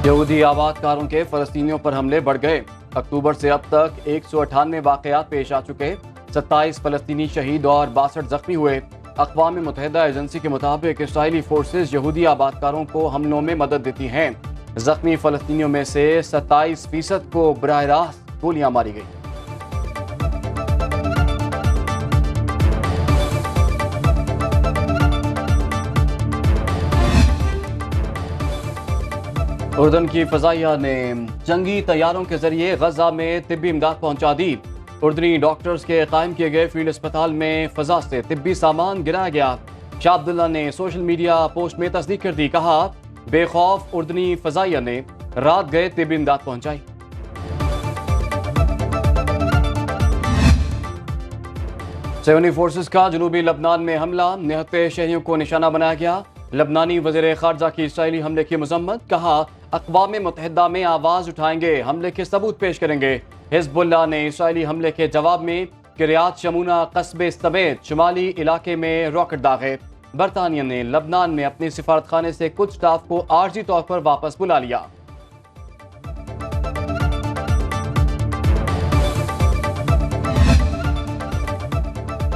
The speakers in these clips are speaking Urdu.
یہودی آبادکاروں کے فلسطینیوں پر حملے بڑھ گئے۔ اکتوبر سے اب تک 198 واقعات پیش آ چکے، 27 فلسطینی شہید اور 62 زخمی ہوئے۔ اقوام متحدہ ایجنسی کے مطابق اسرائیلی فورسز یہودی آبادکاروں کو حملوں میں مدد دیتی ہیں۔ زخمی فلسطینیوں میں سے 27% کو براہ راست گولیاں ماری گئی۔ اردن کی فضائیہ نے جنگی طیاروں کے ذریعے غزہ میں طبی امداد پہنچا دی۔ اردنی ڈاکٹرز کے قائم کیے گئے فیلڈ اسپتال میں فضا سے طبی سامان گرایا گیا۔ شاہ عبداللہ نے سوشل میڈیا پوسٹ میں تصدیق کر دی، کہا بے خوف اردنی فضائیہ نے رات گئے طبی امداد پہنچائی۔ سیونی فورسز کا جنوبی لبنان میں حملہ، نہتے شہریوں کو نشانہ بنایا گیا۔ لبنانی وزیر خارجہ کی اسرائیلی حملے کی مذمت، کہا اقوام متحدہ میں آواز اٹھائیں گے، حملے کے ثبوت پیش کریں گے۔ حزب اللہ نے اسرائیلی حملے کے جواب میں کریات شمونہ قصبے سمیت شمالی علاقے میں راکٹ داغے۔ برطانیہ نے لبنان میں اپنے سفارت خانے سے کچھ سٹاف کو عارضی طور پر واپس بلا لیا۔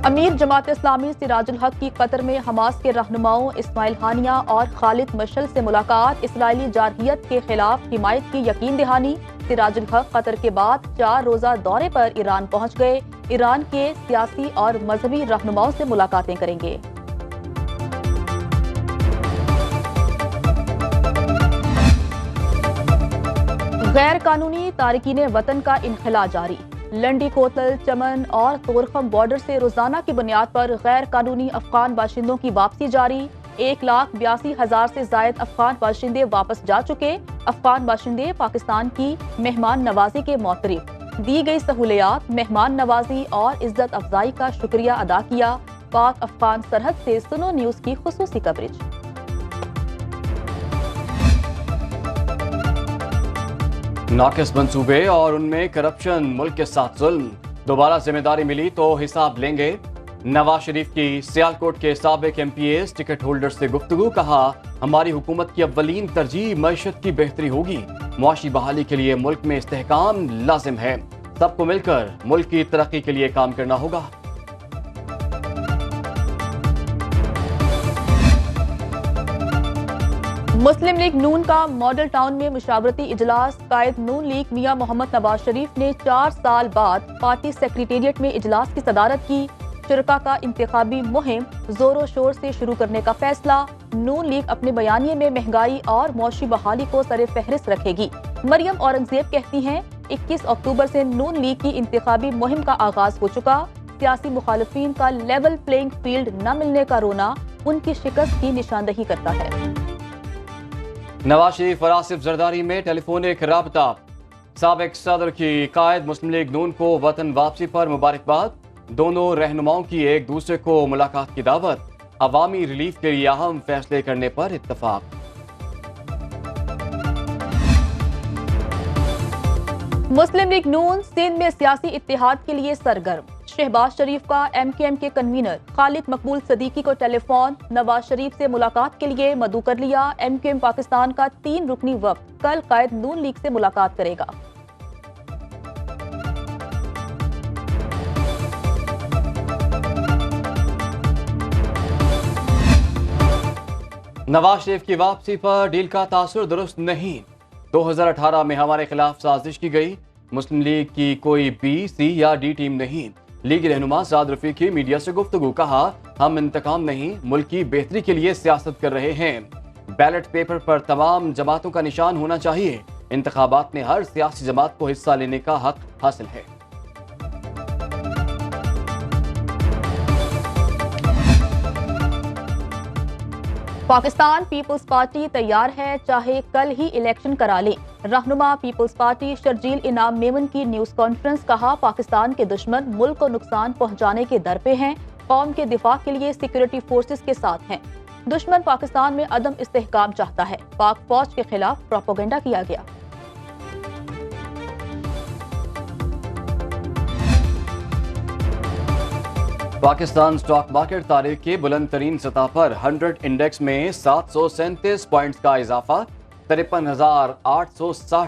امیر جماعت اسلامی سراج الحق کی قطر میں حماس کے رہنماؤں اسماعیل ہانیہ اور خالد مشعل سے ملاقات، اسرائیلی جارحیت کے خلاف حمایت کی یقین دہانی۔ سراج الحق قطر کے بعد 4 روزہ دورے پر ایران پہنچ گئے، ایران کے سیاسی اور مذہبی رہنماؤں سے ملاقاتیں کریں گے۔ غیر قانونی تارکین وطن کا انخلاء جاری، لنڈی کوتل، چمن اور طورخم بارڈر سے روزانہ کی بنیاد پر غیر قانونی افغان باشندوں کی واپسی جاری۔ 1,82,000 سے زائد افغان باشندے واپس جا چکے۔ افغان باشندے پاکستان کی مہمان نوازی کے معترف، دی گئی سہولیات، مہمان نوازی اور عزت افزائی کا شکریہ ادا کیا۔ پاک افغان سرحد سے سنو نیوز کی خصوصی کوریج۔ ناقص منصوبے اور ان میں کرپشن، ملک کے ساتھ ظلم، دوبارہ ذمہ داری ملی تو حساب لیں گے۔ نواز شریف کی سیالکوٹ کے سابق MPAs ticket holder سے گفتگو، کہا ہماری حکومت کی اولین ترجیح معیشت کی بہتری ہوگی، معاشی بحالی کے لیے ملک میں استحکام لازم ہے، سب کو مل کر ملک کی ترقی کے لیے کام کرنا ہوگا۔ مسلم لیگ نون کا ماڈل ٹاؤن میں مشاورتی اجلاس، قائد نون لیگ میاں محمد نواز شریف نے 4 سال بعد پارٹی سیکریٹریٹ میں اجلاس کی صدارت کی۔ شرکا کا انتخابی مہم زور و شور سے شروع کرنے کا فیصلہ، نون لیگ اپنے بیانیے میں مہنگائی اور معاشی بحالی کو سر فہرست رکھے گی۔ مریم اورنگزیب کہتی ہیں 21 اکتوبر سے نون لیگ کی انتخابی مہم کا آغاز ہو چکا، سیاسی مخالفین کا لیول پلینگ فیلڈ نہ ملنے کا رونا ان کی شکست کی نشاندہی کرتا ہے۔ نواز شریف اور آصف زرداری میں ٹیلی فونک رابطہ، سابق صدر کی قائد مسلم لیگ نون کو وطن واپسی پر مبارکباد، دونوں رہنماؤں کی ایک دوسرے کو ملاقات کی دعوت، عوامی ریلیف کے لیے اہم فیصلے کرنے پر اتفاق۔ مسلم لیگ نون سندھ میں سیاسی اتحاد کے لیے سرگرم، شہباز شریف کا ایم کیو ایم کے کنوینر خالد مقبول صدیقی کو ٹیلی فون، نواز شریف سے ملاقات کے لیے مدعو کر لیا۔ ایم کیو ایم پاکستان کا 3 رکنی وفد کل قائد نون لیگ سے ملاقات کرے گا۔ نواز شریف کی واپسی پر ڈیل کا تاثر درست نہیں، 2018 میں ہمارے خلاف سازش کی گئی، مسلم لیگ کی کوئی بی، سی یا ڈی ٹیم نہیں۔ لیگ رہنما سعد رفیق کی میڈیا سے گفتگو، کہا ہم انتقام نہیں، ملک کی بہتری کے لیے سیاست کر رہے ہیں، بیلٹ پیپر پر تمام جماعتوں کا نشان ہونا چاہیے، انتخابات میں ہر سیاسی جماعت کو حصہ لینے کا حق حاصل ہے۔ پاکستان پیپلز پارٹی تیار ہے، چاہے کل ہی الیکشن کرا لیں، رہنما پیپلز پارٹی شرجیل انعام میمن کی نیوز کانفرنس، کہا پاکستان کے دشمن ملک کو نقصان پہنچانے کے در پہ ہیں، قوم کے دفاع کے لیے سیکورٹی فورسز کے ساتھ ہیں، دشمن پاکستان میں عدم استحکام چاہتا ہے، پاک فوج کے خلاف پروپیگنڈا کیا گیا۔ پاکستان سٹاک مارکیٹ تاریخ کی بلند ترین سطح پر 100 انڈیکس میں 737 پوائنٹس کا اضافہ، 53,860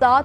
7